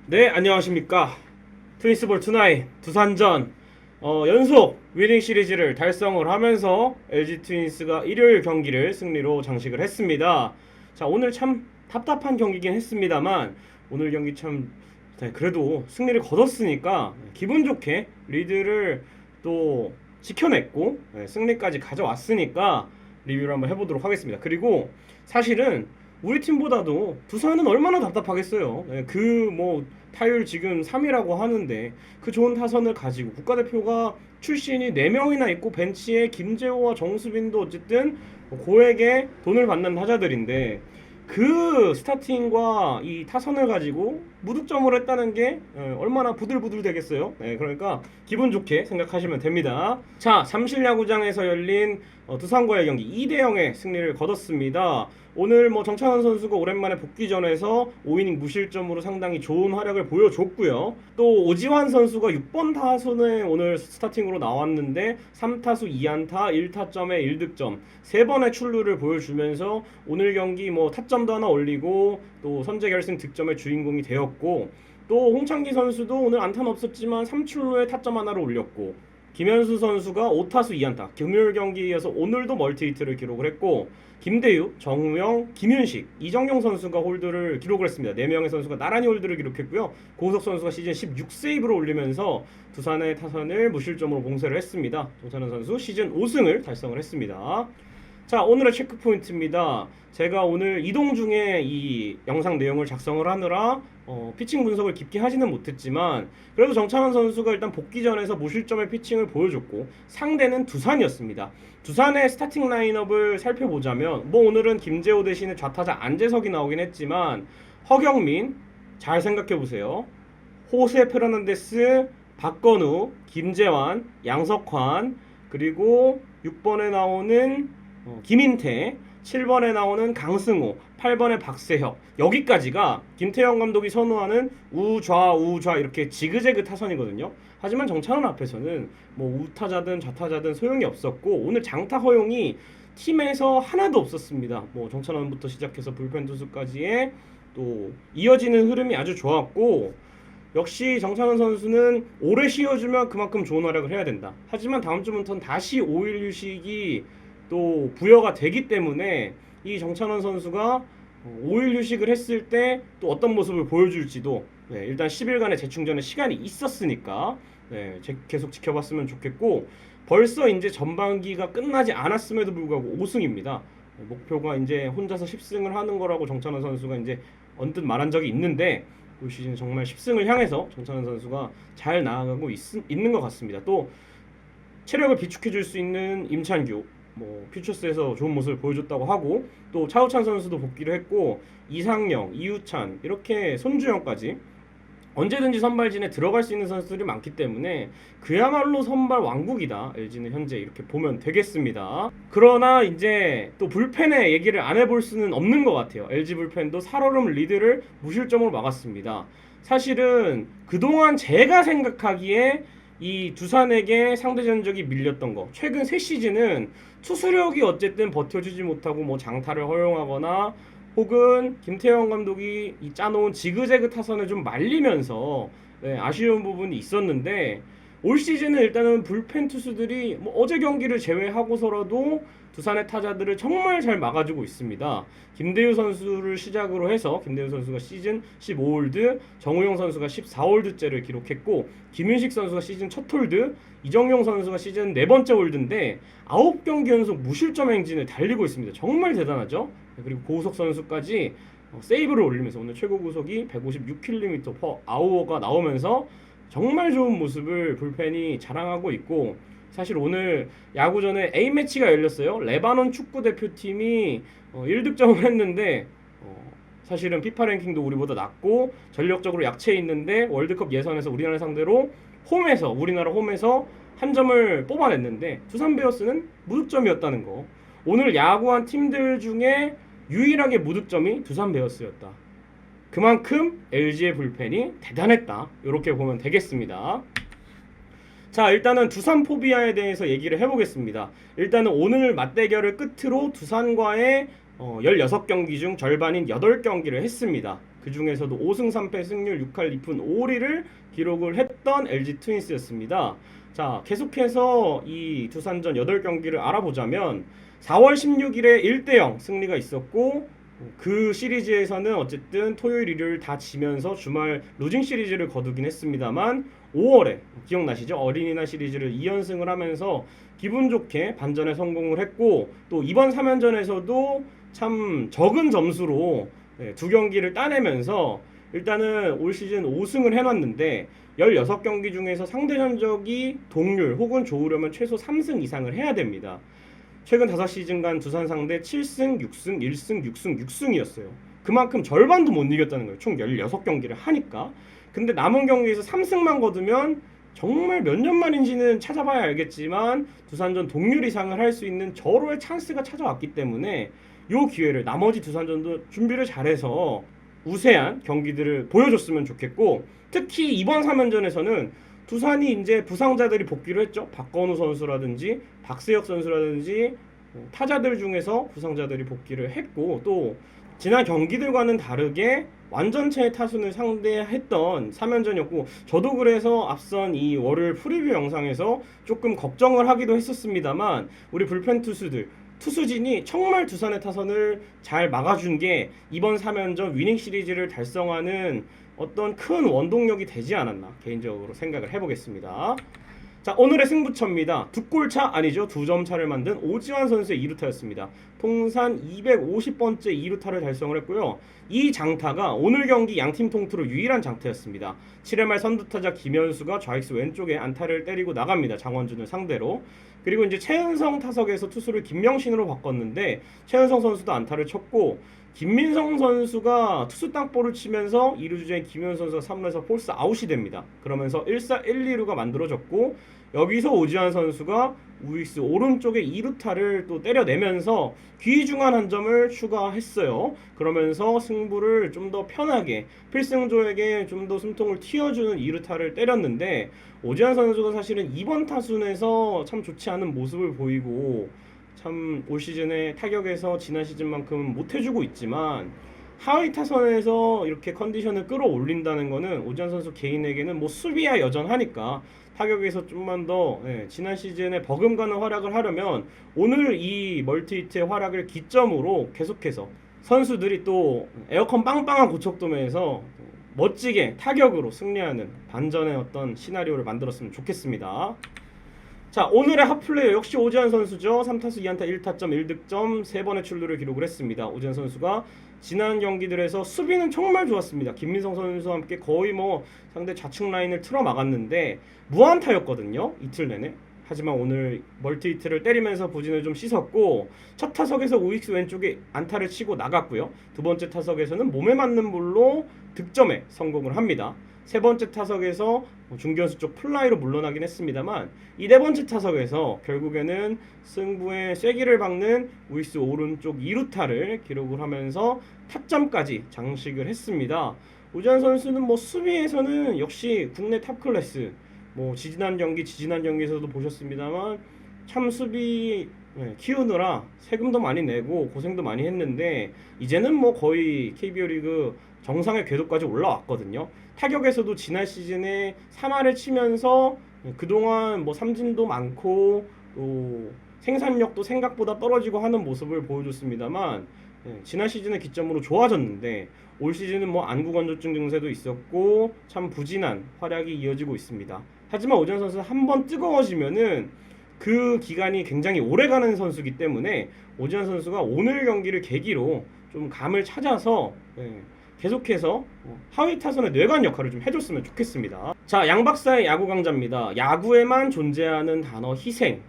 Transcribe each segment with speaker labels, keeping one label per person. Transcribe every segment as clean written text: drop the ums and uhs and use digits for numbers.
Speaker 1: 네, 안녕하십니까. 트윈스볼 투나잇 두산전 연속 위닝 시리즈를 달성을 하면서 LG 트윈스가 일요일 경기를 승리로 장식을 했습니다. 자, 오늘 참 답답한 경기긴 했습니다만 오늘 경기 참 그래도 승리를 거뒀으니까 기분 좋게 리드를 또 지켜냈고 승리까지 가져왔으니까 리뷰를 한번 해보도록 하겠습니다. 그리고 사실은 우리 팀보다도 두산은 얼마나 답답하겠어요. 그 뭐 타율 지금 3위라고 하는데 그 좋은 타선을 가지고 국가대표가 출신이 4명이나 있고 벤치에 김재호와 정수빈도 어쨌든 고액의 돈을 받는 타자들인데 그 스타팅과 이 타선을 가지고 무득점을 했다는 게 얼마나 부들부들 되겠어요. 그러니까 기분 좋게 생각하시면 됩니다. 자, 잠실야구장에서 열린 두산과의 경기 2대0의 승리를 거뒀습니다. 오늘 뭐 정찬원 선수가 오랜만에 복귀전에서 5이닝 무실점으로 상당히 좋은 활약을 보여줬고요. 또 오지환 선수가 6번 타선에 오늘 스타팅으로 나왔는데 3타수 2안타 1타점에 1득점 3번의 출루를 보여주면서 오늘 경기 뭐 타점도 하나 올리고 또 선제 결승 득점의 주인공이 되었고, 또 홍창기 선수도 오늘 안타는 없었지만 3출루에 타점 하나를 올렸고, 김현수 선수가 5타수 2안타 금요일 경기에 이어서 오늘도 멀티히트를 기록을 했고, 김대유, 정우영, 김윤식, 이정용 선수가 홀드를 기록을 했습니다. 4명의 선수가 나란히 홀드를 기록했고요. 고우석 선수가 시즌 16세이브를 올리면서 두산의 타선을 무실점으로 봉쇄를 했습니다. 정찬원 선수 시즌 5승을 달성을 했습니다. 자, 오늘의 체크 포인트입니다. 제가 오늘 이동 중에 이 영상 내용을 작성을 하느라 피칭 분석을 깊게 하지는 못했지만 그래도 정찬원 선수가 일단 복귀전에서 무실점의 피칭을 보여줬고 상대는 두산이었습니다. 두산의 스타팅 라인업을 살펴보자면 뭐 오늘은 김재호 대신에 좌타자 안재석이 나오긴 했지만 허경민, 잘 생각해보세요. 호세 페르난데스, 박건우, 김재환, 양석환, 그리고 6번에 나오는 김인태, 7번에 나오는 강승호, 8번에 박세혁, 여기까지가 김태형 감독이 선호하는 우좌 이렇게 지그재그 타선이거든요. 하지만 정찬원 앞에서는 뭐 우타자든 좌타자든 소용이 없었고 오늘 장타 허용이 팀에서 하나도 없었습니다. 뭐 정찬원부터 시작해서 불펜 투수까지의 또 이어지는 흐름이 아주 좋았고, 역시 정찬원 선수는 오래 쉬어주면 그만큼 좋은 활약을 해야 된다. 하지만 다음 주부터는 다시 5일 휴식이 또 부여가 되기 때문에 이 정찬원 선수가 5일 휴식을 했을 때 또 어떤 모습을 보여줄지도 일단 10일간의 재충전의 시간이 있었으니까 계속 지켜봤으면 좋겠고, 벌써 이제 전반기가 끝나지 않았음에도 불구하고 5승입니다. 목표가 이제 혼자서 10승을 하는 거라고 정찬원 선수가 이제 언뜻 말한 적이 있는데 올 시즌 정말 10승을 향해서 정찬원 선수가 잘 나아가고 있는 것 같습니다. 또 체력을 비축해 줄 수 있는 임찬규, 뭐 퓨처스에서 좋은 모습을 보여줬다고 하고, 또 차우찬 선수도 복귀를 했고 이상영, 이우찬, 이렇게 손주영까지 언제든지 선발진에 들어갈 수 있는 선수들이 많기 때문에 그야말로 선발 왕국이다 LG는 현재, 이렇게 보면 되겠습니다. 그러나 이제 또 불펜의 얘기를 안 해볼 수는 없는 것 같아요. LG 불펜도 살얼음 리드를 무실점으로 막았습니다. 사실은 그동안 제가 생각하기에 이 두산에게 상대 전적이 밀렸던 거, 최근 3시즌은 투수력이 어쨌든 버텨주지 못하고 뭐 장타를 허용하거나 혹은 김태형 감독이 이 짜놓은 지그재그 타선을 좀 말리면서 아쉬운 부분이 있었는데, 올 시즌은 일단은 불펜 투수들이 뭐 어제 경기를 제외하고서라도 두산의 타자들을 정말 잘 막아주고 있습니다. 김대유 선수를 시작으로 해서 김대유 선수가 시즌 15홀드, 정우영 선수가 14홀드째를 기록했고, 김윤식 선수가 시즌 첫 홀드, 이정용 선수가 시즌 4번째 홀드인데 9경기 연속 무실점 행진을 달리고 있습니다. 정말 대단하죠? 그리고 고우석 선수까지 세이브를 올리면서 오늘 최고 구속이 156km/h가 나오면서 정말 좋은 모습을 불펜이 자랑하고 있고, 사실 오늘 야구 전에 A매치가 열렸어요. 레바논 축구 대표팀이 1득점을 했는데 사실은 피파 랭킹도 우리보다 낮고 전력적으로 약체 있는데 월드컵 예선에서 우리나라 상대로 우리나라 홈에서 한 점을 뽑아냈는데 두산 베어스는 무득점이었다는 거. 오늘 야구한 팀들 중에 유일하게 무득점이 두산 베어스였다. 그만큼 LG의 불펜이 대단했다, 이렇게 보면 되겠습니다. 자, 일단은 두산 포비아에 대해서 얘기를 해보겠습니다. 일단은 오늘 맞대결을 끝으로 두산과의 16경기 중 절반인 8경기를 했습니다. 그 중에서도 5승 3패 승률 6할 2푼 5리를 기록을 했던 LG 트윈스였습니다. 자, 계속해서 이 두산전 8경기를 알아보자면 4월 16일에 1대0 승리가 있었고, 그 시리즈에서는 어쨌든 토요일 일요일 다 지면서 주말 루징 시리즈를 거두긴 했습니다만 5월에 기억나시죠? 어린이날 시리즈를 2연승을 하면서 기분 좋게 반전에 성공을 했고, 또 이번 3연전에서도 참 적은 점수로 두 경기를 따내면서 일단은 올 시즌 5승을 해놨는데 16경기 중에서 상대 전적이 동률 혹은 좋으려면 최소 3승 이상을 해야 됩니다. 최근 5시즌간 두산 상대 7승, 6승, 1승, 6승, 6승이었어요. 그만큼 절반도 못 이겼다는 거예요. 총 16경기를 하니까. 근데 남은 경기에서 3승만 거두면 정말 몇 년 만인지는 찾아봐야 알겠지만 두산전 동률 이상을 할 수 있는 절호의 찬스가 찾아왔기 때문에 이 기회를 나머지 두산전도 준비를 잘해서 우세한 경기들을 보여줬으면 좋겠고, 특히 이번 3연전에서는 두산이 이제 부상자들이 복귀를 했죠. 박건우 선수라든지 박세혁 선수라든지 타자들 중에서 부상자들이 복귀를 했고, 또 지난 경기들과는 다르게 완전체의 타순을 상대했던 3연전이었고, 저도 그래서 앞선 이 월요일 프리뷰 영상에서 조금 걱정을 하기도 했었습니다만 우리 불펜 투수진이 정말 두산의 타선을 잘 막아준 게 이번 3연전 위닝 시리즈를 달성하는 어떤 큰 원동력이 되지 않았나 개인적으로 생각을 해보겠습니다. 자, 오늘의 승부처입니다. 두 골차 아니죠. 2점 차를 만든 오지환 선수의 2루타였습니다. 통산 250번째 2루타를 달성을 했고요. 이 장타가 오늘 경기 양팀 통틀어 유일한 장타였습니다. 7회 말 선두타자 김현수가 좌익수 왼쪽에 안타를 때리고 나갑니다. 장원준을 상대로. 그리고 이제 최은성 타석에서 투수를 김명신으로 바꿨는데 최은성 선수도 안타를 쳤고, 김민성 선수가 투수 땅볼을 치면서 2루 주자인 김현수 선수가 3루에서 폴스 아웃이 됩니다. 그러면서 1사 1, 2루가 만들어졌고, 여기서 오지환 선수가 우익수 오른쪽에 2루타를 또 때려내면서 귀중한 한 점을 추가했어요. 그러면서 승부를 좀 더 편하게 필승조에게 좀 더 숨통을 틔워주는 2루타를 때렸는데, 오지환 선수가 사실은 이번 타순에서 참 좋지 않은 모습을 보이고 참 올 시즌에 타격에서 지난 시즌만큼은 못해주고 있지만 하위 타선에서 이렇게 컨디션을 끌어올린다는 거는 오지환 선수 개인에게는 뭐 수비야 여전하니까 타격에서 좀만 더 지난 시즌에 버금가는 활약을 하려면 오늘 이 멀티히트의 활약을 기점으로 계속해서 선수들이 또 에어컨 빵빵한 고척돔에서 멋지게 타격으로 승리하는 반전의 어떤 시나리오를 만들었으면 좋겠습니다. 자, 오늘의 핫플레이어 역시 오지환 선수죠. 3타수 2안타 1타점 1득점 3번의 출루를 기록을 했습니다. 오지환 선수가 지난 경기들에서 수비는 정말 좋았습니다. 김민성 선수와 함께 거의 뭐 상대 좌측 라인을 틀어 막았는데 무안타였거든요. 이틀 내내. 하지만 오늘 멀티히트를 때리면서 부진을 좀 씻었고, 첫 타석에서 우익수 왼쪽에 안타를 치고 나갔고요. 두 번째 타석에서는 몸에 맞는 볼로 득점에 성공을 합니다. 세 번째 타석에서 중견수 쪽 플라이로 물러나긴 했습니다만 이 네 번째 타석에서 결국에는 승부의 쐐기를 박는 우익수 오른쪽 2루타를 기록을 하면서 타점까지 장식을 했습니다. 오지환 선수는 뭐 수비에서는 역시 국내 탑 클래스, 뭐 지지난 경기에서도 보셨습니다만 참 수비 키우느라 세금도 많이 내고 고생도 많이 했는데 이제는 뭐 거의 KBO 리그 정상의 궤도까지 올라왔거든요. 타격에서도 지난 시즌에 3할을 치면서 그동안 뭐 삼진도 많고 또 생산력도 생각보다 떨어지고 하는 모습을 보여줬습니다만 지난 시즌의 기점으로 좋아졌는데 올 시즌은 뭐 안구 건조증 증세도 있었고 참 부진한 활약이 이어지고 있습니다. 하지만 오지환 선수는 한번 뜨거워지면은 그 기간이 굉장히 오래가는 선수이기 때문에 오지환 선수가 오늘 경기를 계기로 좀 감을 찾아서 계속해서 하위 타선의 뇌관 역할을 좀 해줬으면 좋겠습니다. 자, 양박사의 야구 강좌입니다. 야구에만 존재하는 단어 희생에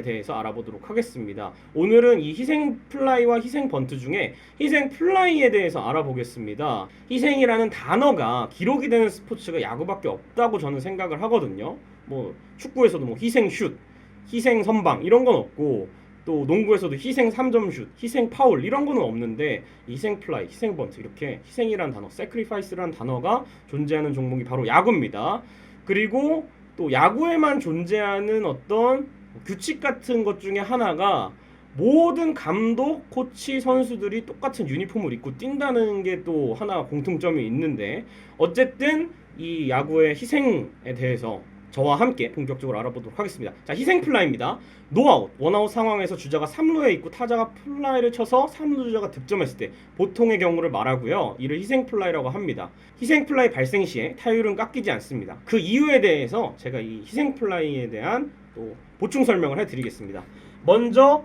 Speaker 1: 대해서 알아보도록 하겠습니다. 오늘은 이 희생 플라이와 희생 번트 중에 희생 플라이에 대해서 알아보겠습니다. 희생이라는 단어가 기록이 되는 스포츠가 야구밖에 없다고 저는 생각을 하거든요. 뭐 축구에서도 뭐 희생 슛, 희생 선방 이런 건 없고, 또 농구에서도 희생 3점 슛, 희생 파울 이런 거는 없는데 희생 플라이, 희생 번트 이렇게 희생이라는 단어, sacrifice라는 단어가 존재하는 종목이 바로 야구입니다. 그리고 또 야구에만 존재하는 어떤 규칙 같은 것 중에 하나가 모든 감독, 코치, 선수들이 똑같은 유니폼을 입고 뛴다는 게 또 하나 공통점이 있는데, 어쨌든 이 야구의 희생에 대해서 저와 함께 본격적으로 알아보도록 하겠습니다. 자, 희생 플라이입니다. 노아웃, 원아웃 상황에서 주자가 3루에 있고 타자가 플라이를 쳐서 3루 주자가 득점했을 때 보통의 경우를 말하고요. 이를 희생 플라이라고 합니다. 희생 플라이 발생 시에 타율은 깎이지 않습니다. 그 이유에 대해서 제가 이 희생 플라이에 대한 또 보충 설명을 해드리겠습니다. 먼저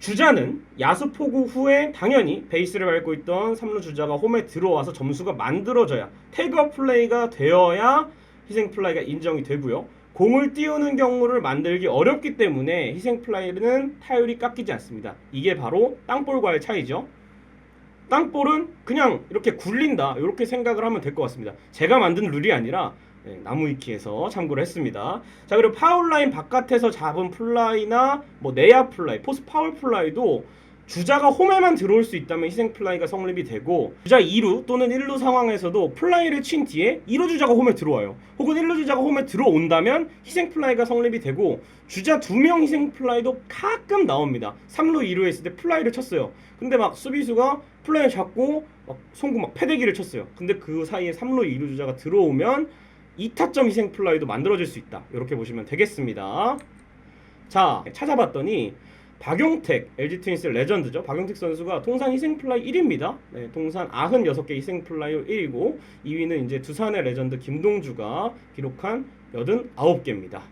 Speaker 1: 주자는 야수 포구 후에 당연히 베이스를 밟고 있던 3루 주자가 홈에 들어와서 점수가 만들어져야, 태그업 플레이가 되어야 희생 플라이가 인정이 되고요. 공을 띄우는 경우를 만들기 어렵기 때문에 희생 플라이는 타율이 깎이지 않습니다. 이게 바로 땅볼과의 차이죠. 땅볼은 그냥 이렇게 굴린다, 이렇게 생각을 하면 될 것 같습니다. 제가 만든 룰이 아니라 나무위키에서 참고를 했습니다. 자, 그리고 파울라인 바깥에서 잡은 플라이나 뭐 내야 플라이, 포스 파울 플라이도 주자가 홈에만 들어올 수 있다면 희생 플라이가 성립이 되고, 주자 2루 또는 1루 상황에서도 플라이를 친 뒤에 2루 주자가 홈에 들어와요. 혹은 1루 주자가 홈에 들어온다면 희생 플라이가 성립이 되고, 주자 2명 희생 플라이도 가끔 나옵니다. 3루 2루에 있을 때 플라이를 쳤어요. 근데 막 수비수가 플라이를 잡고 막 송구 막 패대기를 쳤어요. 근데 그 사이에 3루 2루 주자가 들어오면 2타점 희생 플라이도 만들어질 수 있다, 이렇게 보시면 되겠습니다. 자, 찾아봤더니 박용택, LG 트윈스 레전드죠. 박용택 선수가 통산 희생 플라이 1위입니다. 네, 통산 96개 희생 플라이 1위고, 2위는 이제 두산의 레전드 김동주가 기록한 89개입니다.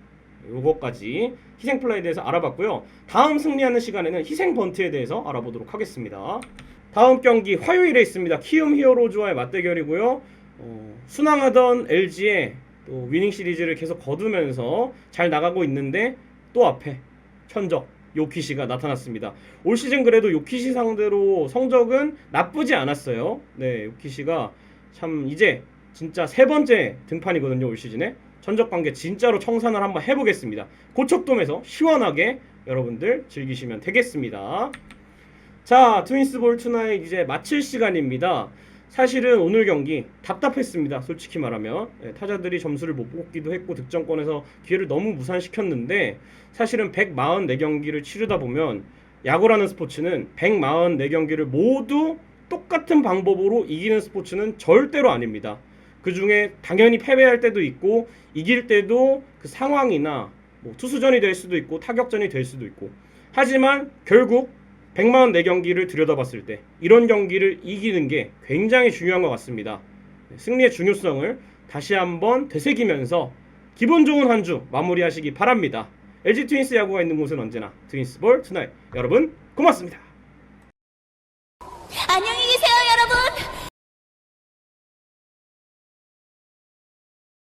Speaker 1: 요거까지 희생 플라이에 대해서 알아봤고요. 다음 승리하는 시간에는 희생 번트에 대해서 알아보도록 하겠습니다. 다음 경기 화요일에 있습니다. 키움 히어로즈와의 맞대결이고요. 순항하던 LG의 또 위닝 시리즈를 계속 거두면서 잘 나가고 있는데, 또 앞에 천적 요키시가 나타났습니다. 올 시즌 그래도 요키시 상대로 성적은 나쁘지 않았어요. 네, 요키시가 참 이제 진짜 세 번째 등판이거든요, 올 시즌에. 천적 관계 진짜로 청산을 한번 해보겠습니다. 고척돔에서 시원하게 여러분들 즐기시면 되겠습니다. 자, 트윈스볼 투나잇 이제 마칠 시간입니다. 사실은 오늘 경기 답답했습니다. 솔직히 말하면 타자들이 점수를 못 뽑기도 했고 득점권에서 기회를 너무 무산시켰는데, 사실은 144경기를 치르다 보면 야구라는 스포츠는 144경기를 모두 똑같은 방법으로 이기는 스포츠는 절대로 아닙니다. 그 중에 당연히 패배할 때도 있고 이길 때도 그 상황이나 뭐 투수전이 될 수도 있고 타격전이 될 수도 있고, 하지만 결국 144경기를 들여다봤을 때 이런 경기를 이기는 게 굉장히 중요한 것 같습니다. 승리의 중요성을 다시 한번 되새기면서 기분 좋은 한 주 마무리하시기 바랍니다. LG 트윈스 야구가 있는 곳은 언제나 트윈스볼 투나잇. 여러분 고맙습니다.
Speaker 2: 안녕히 계세요,